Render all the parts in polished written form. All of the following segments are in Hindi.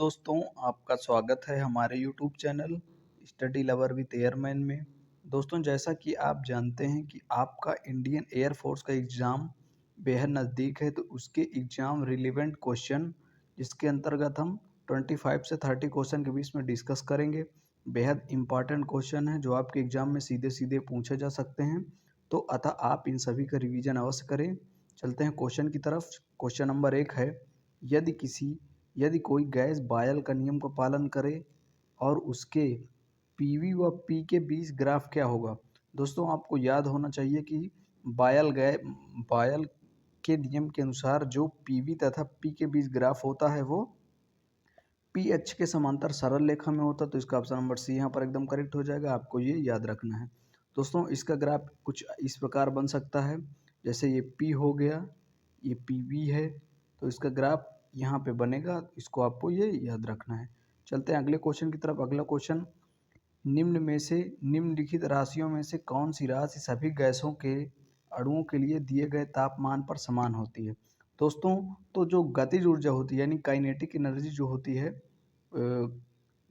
दोस्तों, आपका स्वागत है हमारे YouTube channel study lover with airman में। दोस्तों, जैसा कि आप जानते हैं कि आपका इंडियन एयर फोर्स का एग्ज़ाम बेहद नज़दीक है, तो उसके एग्ज़ाम रिलेवेंट क्वेश्चन जिसके अंतर्गत हम 25 से 30 क्वेश्चन के बीच में डिस्कस करेंगे। बेहद इंपॉर्टेंट क्वेश्चन है जो आपके एग्ज़ाम में सीधे-सीधे पूछे जा सकते हैं, तो अतः आप इन सभी का रिवीजन अवश्य करें। चलते हैं क्वेश्चन की तरफ। क्वेश्चन नंबर 1 है, यदि कोई गैस बायल का नियम का पालन करे और उसके पीवी व पी के बीच ग्राफ क्या होगा। दोस्तों, आपको याद होना चाहिए कि बायल के नियम के अनुसार जो पीवी तथा पी के बीच ग्राफ होता है वो पी एच के समांतर सरल रेखा में होता है। तो इसका ऑप्शन नंबर सी यहाँ पर एकदम करेक्ट हो जाएगा। आपको ये याद रखना है। दोस्तों, इसका ग्राफ कुछ इस प्रकार बन सकता है, जैसे ये पी हो गया, ये पी बी है, तो इसका ग्राफ यहाँ पे बनेगा। इसको आपको ये याद रखना है। चलते हैं अगले क्वेश्चन की तरफ। अगला क्वेश्चन, निम्नलिखित राशियों में से कौन सी राशि सभी गैसों के अणुओं के लिए दिए गए तापमान पर समान होती है। दोस्तों, तो जो गतिज ऊर्जा होती है यानी काइनेटिक एनर्जी जो होती है,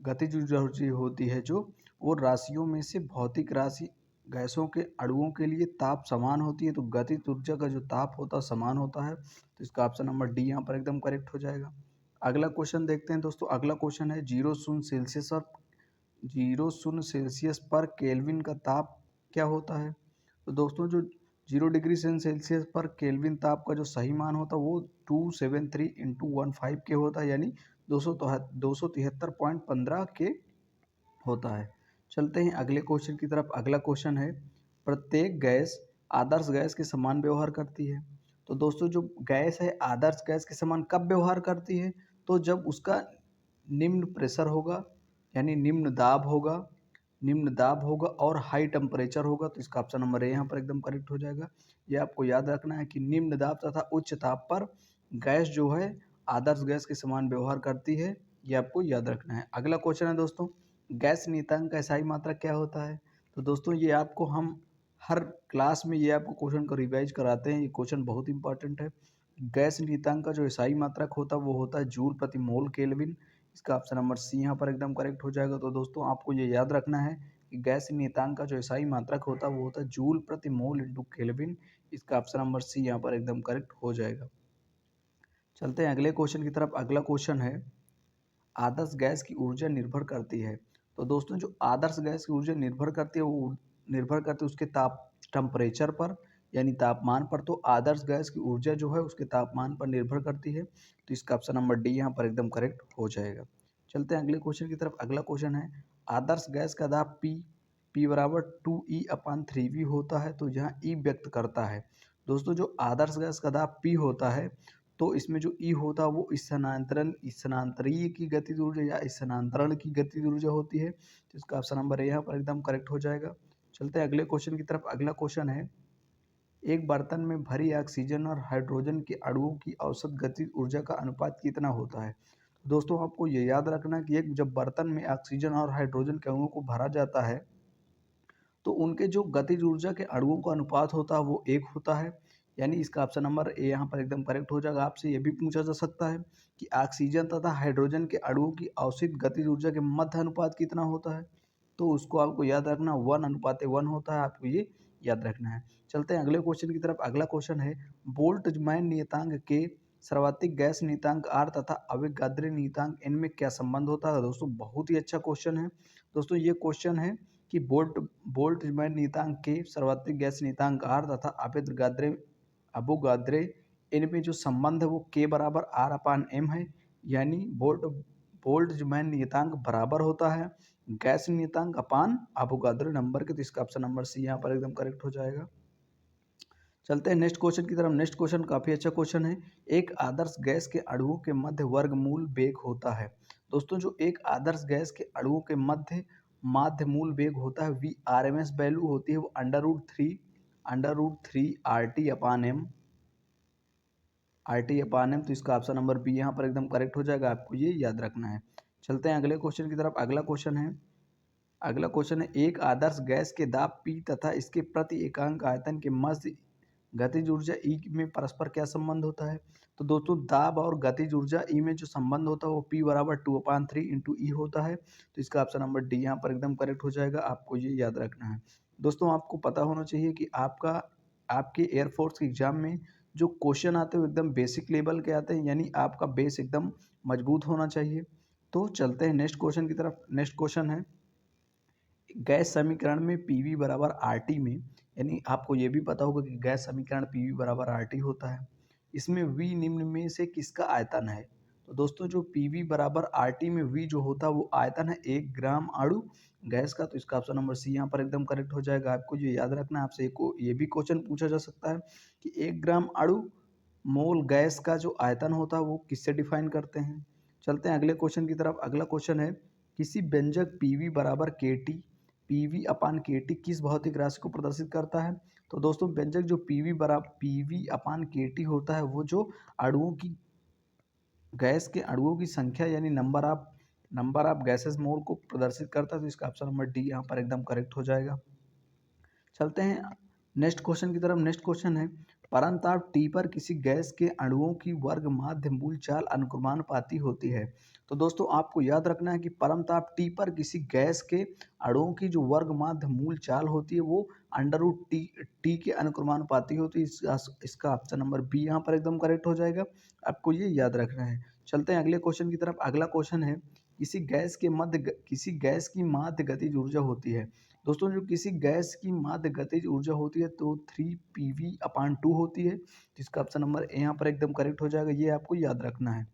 गतिज ऊर्जा होती है जो, वो राशियों में से भौतिक राशि गैसों के अणुओं के लिए ताप समान होती है। तो गतिज ऊर्जा का जो ताप होता है समान होता है। तो इसका ऑप्शन नंबर डी यहाँ पर एकदम करेक्ट हो जाएगा। अगला क्वेश्चन देखते हैं दोस्तों। अगला क्वेश्चन है, 0 पर केल्विन का ताप क्या होता है। तो दोस्तों, जो 0 डिग्री सेल्सियस पर केल्विन ताप का जो सही मान होता है वो 273 × 15 के होता है, यानी 273.15 के होता है। चलते हैं अगले क्वेश्चन की तरफ। अगला क्वेश्चन है, प्रत्येक गैस आदर्श गैस के समान व्यवहार करती है। तो दोस्तों, जो गैस है आदर्श गैस के समान कब व्यवहार करती है, तो जब उसका निम्न प्रेशर होगा, यानी निम्न दाब होगा और हाई टेम्परेचर होगा। तो इसका ऑप्शन नंबर ए यहाँ पर एकदम करेक्ट हो जाएगा। ये आपको याद रखना है कि निम्न दाब तथा उच्च ताप पर गैस जो है आदर्श गैस के समान व्यवहार करती है। ये आपको याद रखना है। अगला क्वेश्चन है दोस्तों, गैस नियतांक का SI मात्रक क्या होता है। तो दोस्तों, ये आपको हम हर क्लास में ये आपको क्वेश्चन को रिवाइज कराते हैं। ये क्वेश्चन बहुत इंपॉर्टेंट है। गैस नियतांक का जो SI मात्रक होता है वो होता है जूल प्रति मोल केल्विन। इसका ऑप्शन नंबर सी यहाँ पर एकदम करेक्ट हो जाएगा। तो दोस्तों, आपको ये याद रखना है कि गैस नियतांक का जो SI मात्रक होता है वो होता है जूल प्रति मोल इंटू केल्विन। इसका ऑप्शन नंबर सी यहाँ पर एकदम करेक्ट हो जाएगा। चलते हैं अगले क्वेश्चन की तरफ। अगला क्वेश्चन है, आदर्श गैस की ऊर्जा निर्भर करती है। तो दोस्तों, जो आदर्श गैस की ऊर्जा निर्भर करती है वो निर्भर करती है उसके टेम्परेचर पर, यानी तापमान पर। तो आदर्श गैस की ऊर्जा जो है उसके तापमान पर निर्भर करती है। तो इसका ऑप्शन नंबर डी यहाँ पर एकदम करेक्ट हो जाएगा। चलते हैं अगले क्वेश्चन की तरफ। अगला क्वेश्चन है, आदर्श गैस का दाब पी बराबर 2E/3V होता है। तो यहाँ ई व्यक्त करता है। दोस्तों, जो आदर्श गैस का दाब पी होता है, तो इसमें जो ई होता है वो स्थानांतरीय की गतिज ऊर्जा या स्थानांतरण की गतिज ऊर्जा होती है। तो इसका ऑप्शन नंबर ए यहाँ पर एकदम करेक्ट हो जाएगा। चलते हैं अगले क्वेश्चन की तरफ। अगला क्वेश्चन है, एक बर्तन में भरी ऑक्सीजन और हाइड्रोजन के अणुओं की औसत गतिज ऊर्जा का अनुपात कितना होता है। दोस्तों, आपको ये याद रखना है कि एक जब बर्तन में ऑक्सीजन और हाइड्रोजन के अणुओं को भरा जाता है तो उनके जो गतिज ऊर्जा के अणुओं का अनुपात होता है वो 1 होता है, यानी इसका ऑप्शन नंबर ए यहाँ पर एकदम करेक्ट हो जाएगा। आपसे ये भी पूछा जा सकता है कि ऑक्सीजन तथा हाइड्रोजन के अणुओं की औसत गतिज ऊर्जा के मध्य अनुपात कितना होता है। तो उसको आपको याद रखना 1:1 होता है। आपको ये याद रखना है। चलते हैं अगले क्वेश्चन की तरफ। अगला क्वेश्चन है, बोल्ट्जमैन नियतांक के सर्वाधिक गैस नियतांक आर तथा अवोगाद्रो नियतांक इनमें क्या संबंध होता है। दोस्तों, बहुत ही अच्छा क्वेश्चन है। दोस्तों, ये क्वेश्चन है कि बोल्ट्जमैन नियतांक के सर्वाधिक गैस नियतांक आर तथा अवोगाद्रो इनमें जो संबंध है वो के बराबर R/M है, यानी बोल्ट्जमैन नियतांक बराबर होता है गैस नियतांक अपान अवोगाद्रो नंबर के। तो इसका ऑप्शन नंबर सी यहाँ पर एकदम करेक्ट हो जाएगा। चलते हैं नेक्स्ट क्वेश्चन की तरफ। नेक्स्ट क्वेश्चन काफ़ी अच्छा क्वेश्चन है, एक आदर्श गैस के अणुओं के मध्य वर्गमूल वेग होता है। दोस्तों, जो एक आदर्श गैस के अणुओं के मध्य माध्य मूल वेग होता है VRMS वैल्यू होती है वो √3 RT/M। तो इसका ऑप्शन नंबर बी यहाँ पर एकदम करेक्ट हो जाएगा। आपको ये याद रखना है। चलते हैं अगले क्वेश्चन की तरफ। अगला क्वेश्चन है, एक आदर्श गैस के दाब P तथा इसके प्रति एकांक आयतन के मध्य गतिज ऊर्जा ई में परस्पर क्या संबंध होता है? तो दोस्तों दाब और गतिज ऊर्जा ई में जो संबंध होता है वो P बराबर 2/3 इंटू ई होता है। तो इसका ऑप्शन नंबर डी यहाँ पर एकदम करेक्ट हो जाएगा, आपको ये याद रखना है। दोस्तों आपको पता होना चाहिए कि आपके एयरफोर्स के एग्जाम में जो क्वेश्चन आते हैं वो एकदम बेसिक लेवल के आते हैं, यानी आपका बेस एकदम मजबूत होना चाहिए। तो चलते हैं नेक्स्ट क्वेश्चन की तरफ। नेक्स्ट क्वेश्चन है, गैस समीकरण में पीवी बराबर आरटी में, यानी आपको ये भी पता होगा कि गैस समीकरण पीवी बराबर आरटी होता है, इसमें वी निम्न में से किसका आयतन है? तो दोस्तों जो पीवी बराबर आरटी में वी जो होता है वो आयतन है 1 ग्राम अणु गैस का। तो इसका ऑप्शन नंबर सी यहाँ पर एकदम करेक्ट हो जाएगा। आपको ये याद रखना है, आपसे ये भी क्वेश्चन पूछा जा सकता है कि 1 ग्राम अणु मोल गैस का जो आयतन होता है वो किससे डिफाइन करते हैं। चलते हैं अगले क्वेश्चन की तरफ। अगला क्वेश्चन है, किसी व्यंजक पीवी बराबर के टी, पीवी अपान के टी किस भौतिक राशि को प्रदर्शित करता है? तो दोस्तों व्यंजक जो पीवी अपान के टी होता है वो जो अणुओं की गैस के अणुओं की संख्या यानी नंबर ऑफ गैसेस मोल को प्रदर्शित करता है। तो इसका ऑप्शन नंबर डी यहाँ पर एकदम करेक्ट हो जाएगा। चलते हैं नेक्स्ट क्वेश्चन की तरफ। नेक्स्ट क्वेश्चन है, परंताप टी पर किसी गैस के अणुओं की वर्ग माध्य मूल चाल अनुक्रमानुपाती होती है। तो दोस्तों आपको याद रखना है कि परंताप टी पर किसी गैस के अणुओं की जो वर्ग माध्य मूल चाल होती है वो अंडर रूट टी के अनुक्रमानुपाती होती है। इसका ऑप्शन नंबर बी यहाँ पर एकदम करेक्ट हो जाएगा, आपको ये याद रखना है। चलते हैं अगले क्वेश्चन की तरफ। अगला क्वेश्चन है, किसी गैस की माध्य गतिज ऊर्जा होती है। दोस्तों जो किसी गैस की माध्य गतिज ऊर्जा होती है तो 3 PV/2 होती है, जिसका ऑप्शन नंबर ए यहाँ पर एकदम करेक्ट हो जाएगा, ये आपको याद रखना है।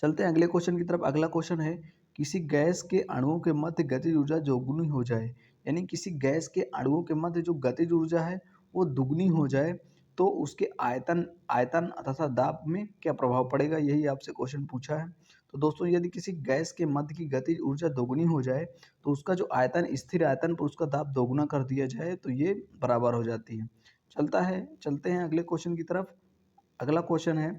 चलते हैं अगले क्वेश्चन की तरफ। अगला क्वेश्चन है, किसी गैस के अणुओं के मध्य गतिज ऊर्जा दोगुनी हो जाए, यानी किसी गैस के अणुओं के मध्य जो गतिज ऊर्जा है वो दुगनी हो जाए तो उसके आयतन आयतन तथा दाब में क्या प्रभाव पड़ेगा, यही आपसे क्वेश्चन पूछा है। तो दोस्तों यदि किसी गैस के मध्य की गतिज ऊर्जा दोगुनी हो जाए तो उसका जो आयतन स्थिर आयतन पर उसका दाब दोगुना कर दिया जाए तो ये बराबर हो जाती है। चलते हैं अगले क्वेश्चन की तरफ। अगला क्वेश्चन है,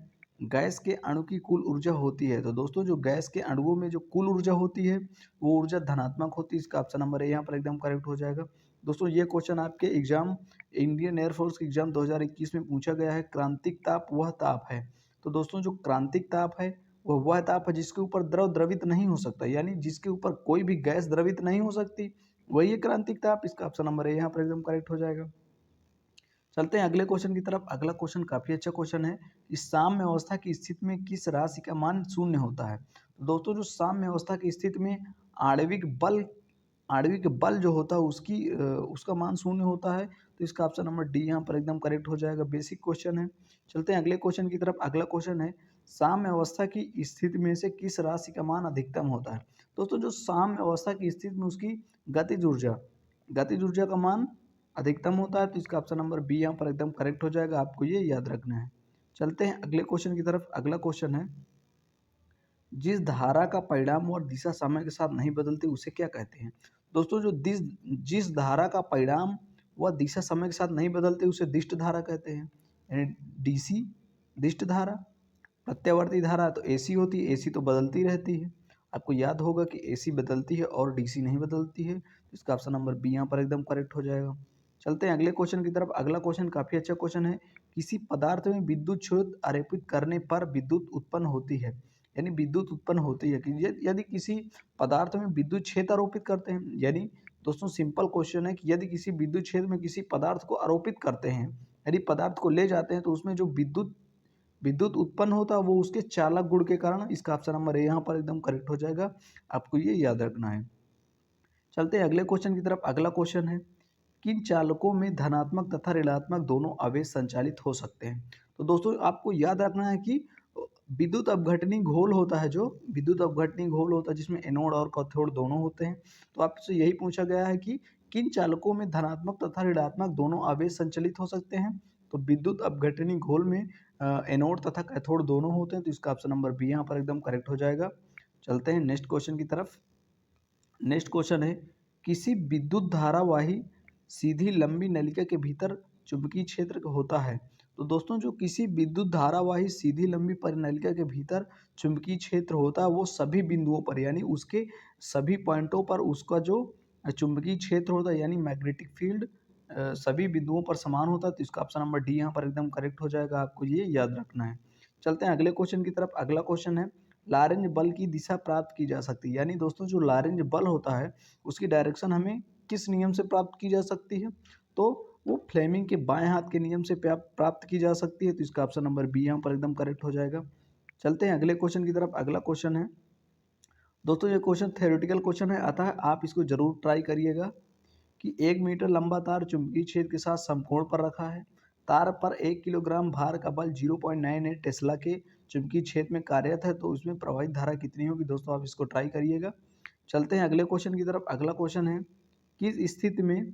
गैस के अणु की कुल ऊर्जा होती है। तो दोस्तों जो गैस के अणुओं में जो कुल ऊर्जा होती है वो ऊर्जा धनात्मक होती है, इसका ऑप्शन नंबर ए यहाँ पर एकदम करेक्ट हो जाएगा। दोस्तों ये क्वेश्चन आपके एग्जाम इंडियन एयरफोर्स के एग्जाम 2021 में पूछा गया है। क्रांतिक ताप वह ताप है। तो दोस्तों जो क्रांतिक ताप है वह ताप है जिसके ऊपर द्रव द्रवित नहीं हो सकता, यानी जिसके ऊपर कोई भी गैस द्रवित नहीं हो सकती, वही है क्रांतिक ताप। इसका ऑप्शन नंबर ए यहाँ पर एकदम करेक्ट हो जाएगा। चलते हैं अगले क्वेश्चन की तरफ। अगला क्वेश्चन काफी अच्छा क्वेश्चन है, इस साम्य अवस्था की स्थिति में किस राशि का मान शून्य होता है। तो दोस्तों जो साम्य अवस्था की स्थिति में आणविक बल जो होता है उसका मान शून्य होता है। तो इसका ऑप्शन नंबर डी यहाँ पर एकदम करेक्ट हो जाएगा, बेसिक क्वेश्चन है। चलते हैं अगले क्वेश्चन की तरफ। अगला क्वेश्चन है, साम्य अवस्था की स्थिति में से किस राशि का मान अधिकतम होता है। दोस्तों जो साम्य अवस्था की स्थिति में उसकी गतिज ऊर्जा का मान अधिकतम होता है। तो इसका ऑप्शन नंबर बी यहाँ पर एकदम करेक्ट हो जाएगा, आपको ये याद रखना है। चलते हैं अगले क्वेश्चन की तरफ। अगला क्वेश्चन है, जिस धारा का परिणाम और दिशा समय के साथ नहीं बदलती उसे क्या कहते हैं। दोस्तों जो जिस धारा का परिणाम व दिशा समय के साथ नहीं बदलते उसे दिष्ट धारा कहते हैं, यानी डीसी दिष्ट धारा। प्रत्यावर्ती धारा तो एसी होती है, एसी तो बदलती रहती है, आपको याद होगा कि एसी बदलती है और डीसी नहीं बदलती है। तो इसका ऑप्शन नंबर बी यहाँ पर एकदम करेक्ट हो जाएगा। चलते हैं अगले क्वेश्चन की तरफ। अगला क्वेश्चन काफी अच्छा क्वेश्चन है, किसी पदार्थ में विद्युत क्षेत्र आरोपित करने पर विद्युत उत्पन्न होती है, यानी विद्युत उत्पन्न होती है कि यदि किसी पदार्थ में विद्युत क्षेत्र आरोपित करते हैं, यानी दोस्तों सिंपल क्वेश्चन है कि यदि किसी विद्युत क्षेत्र में किसी पदार्थ को आरोपित करते हैं, यदि पदार्थ को ले जाते हैं तो उसमें जो विद्युत उत्पन्न होता है वो उसके चालक गुण के कारण। इसका ऑप्शन नंबर ए यहाँ पर एकदम करेक्ट हो जाएगा, आपको ये याद रखना है। चलते हैं अगले क्वेश्चन की तरफ। अगला क्वेश्चन है, किन चालकों में धनात्मक तथा ऋणात्मक दोनों आवेश संचालित हो सकते हैं। तो दोस्तों आपको याद रखना है कि विद्युत अपघटनी घोल होता है, जो विद्युत अपघटनी घोल होता है जिसमें एनोड और कैथोड दोनों होते हैं। तो आपसे यही पूछा गया है कि किन चालकों में धनात्मक तथा ऋणात्मक दोनों आवेश संचालित हो सकते हैं। तो विद्युत अपघटनी घोल में एनोड तथा कैथोड दोनों होते हैं। तो इसका ऑप्शन नंबर बी यहाँ पर एकदम करेक्ट हो जाएगा। चलते हैं नेक्स्ट क्वेश्चन की तरफ। नेक्स्ट क्वेश्चन है, किसी विद्युत धारावाही सीधी लंबी नलिका के भीतर चुंबकीय क्षेत्र होता है। तो दोस्तों जो किसी विद्युत धारावाही सीधी लंबी परिनलिका के भीतर चुंबकीय क्षेत्र होता है वो सभी बिंदुओं पर यानी उसके सभी पॉइंटों पर उसका जो चुंबकीय क्षेत्र होता है यानी मैग्नेटिक फील्ड सभी बिंदुओं पर समान होता है, तो इसका ऑप्शन नंबर डी यहाँ पर एकदम करेक्ट हो जाएगा, आपको ये याद रखना है। चलते हैं अगले क्वेश्चन की तरफ। अगला क्वेश्चन है, लारेंज बल की दिशा प्राप्त की जा सकती है, यानी दोस्तों जो लारेंज बल होता है उसकी डायरेक्शन हमें किस नियम से प्राप्त की जा सकती है, तो वो फ्लेमिंग के बाएं हाथ के नियम से प्राप्त की जा सकती है, तो इसका ऑप्शन नंबर बी यहाँ पर एकदम करेक्ट हो जाएगा। चलते हैं अगले क्वेश्चन की तरफ। अगला क्वेश्चन है दोस्तों, ये क्वेश्चन थ्योरेटिकल क्वेश्चन है, अतः आप इसको जरूर ट्राई करिएगा कि 1 मीटर लंबा तार चुंबकीय क्षेत्र के साथ समकोण पर रखा है, तार पर 1 किलोग्राम भार का बल 0.98 टेस्ला के चुंबकीय क्षेत्र में कार्यरत है, तो उसमें प्रवाहित धारा कितनी होगी। दोस्तों आप इसको ट्राई करिएगा। चलते हैं अगले क्वेश्चन की तरफ। अगला क्वेश्चन है, किस स्थिति में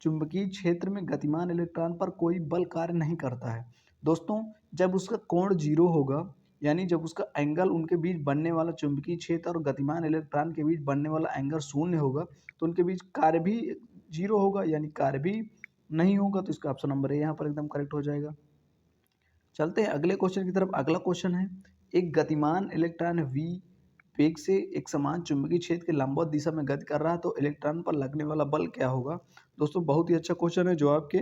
चुंबकीय क्षेत्र में गतिमान इलेक्ट्रॉन पर कोई बल कार्य नहीं करता है। दोस्तों जब उसका कोण 0 होगा, यानी जब उसका एंगल, उनके बीच बनने वाला चुंबकीय क्षेत्र और गतिमान इलेक्ट्रॉन के बीच बनने वाला एंगल शून्य होगा, तो उनके बीच कार्य भी 0 होगा, यानी कार्य भी नहीं होगा, तो इसका ऑप्शन नंबर ए यहाँ पर एकदम करेक्ट हो जाएगा। चलते हैं अगले क्वेश्चन की तरफ। अगला क्वेश्चन है, एक गतिमान इलेक्ट्रॉन v वेग से एक समान चुंबकीय क्षेत्र के लंबवत दिशा में गति कर रहा है, तो इलेक्ट्रॉन पर लगने वाला बल क्या होगा। दोस्तों बहुत ही अच्छा क्वेश्चन है, जो आपके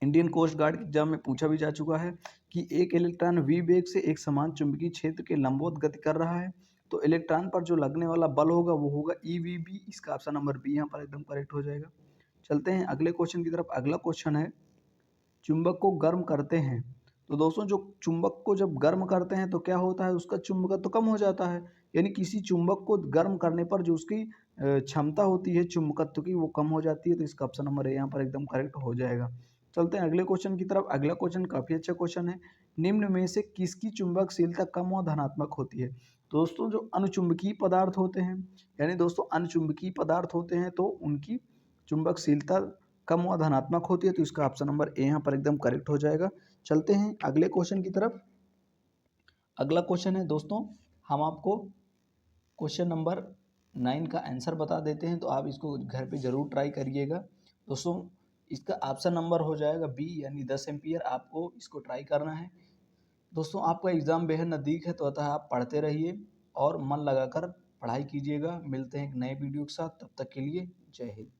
इंडियन कोस्ट गार्ड एग्जाम में पूछा भी जा चुका है कि एक इलेक्ट्रॉन v वेग से एक समान चुंबकीय क्षेत्र के लंबवत गति कर रहा है, तो इलेक्ट्रॉन पर जो लगने वाला बल होगा वो होगा EVB। इसका ऑप्शन नंबर बी यहाँ पर एकदम करेक्ट हो जाएगा। चलते हैं अगले क्वेश्चन की तरफ। अगला क्वेश्चन है, चुंबक को गर्म करते हैं, तो दोस्तों जो चुंबक को जब गर्म करते हैं तो क्या होता है, उसका चुंबकत्व तो कम हो जाता है, यानी किसी चुंबक को गर्म करने पर जो उसकी क्षमता होती है चुंबकत्व की, वो कम हो जाती है, तो इसका ऑप्शन नंबर ए यहाँ पर एकदम करेक्ट हो जाएगा। चलते हैं अगले क्वेश्चन की तरफ। अगला क्वेश्चन काफी अच्छा क्वेश्चन है, निम्न में से किसकी चुंबकशीलता कम व धनात्मक होती है। दोस्तों जो अनुचुंबकीय पदार्थ होते हैं, यानी दोस्तों अनुचुंबकीय पदार्थ होते हैं, तो उनकी चुंबकशीलता कम व धनात्मक होती है, तो इसका ऑप्शन नंबर ए यहाँ पर एकदम करेक्ट हो जाएगा। चलते हैं अगले क्वेश्चन की तरफ। अगला क्वेश्चन है दोस्तों, हम आपको क्वेश्चन नंबर 9 का आंसर बता देते हैं, तो आप इसको घर पे ज़रूर ट्राई करिएगा। दोस्तों इसका ऑप्शन नंबर हो जाएगा बी, यानी 10 एम्पियर आपको इसको ट्राई करना है। दोस्तों आपका एग्ज़ाम बेहद नज़दीक है, तो अतः आप पढ़ते रहिए और मन लगाकर पढ़ाई कीजिएगा। मिलते हैं एक नए वीडियो के साथ, तब तक के लिए जय हिंद।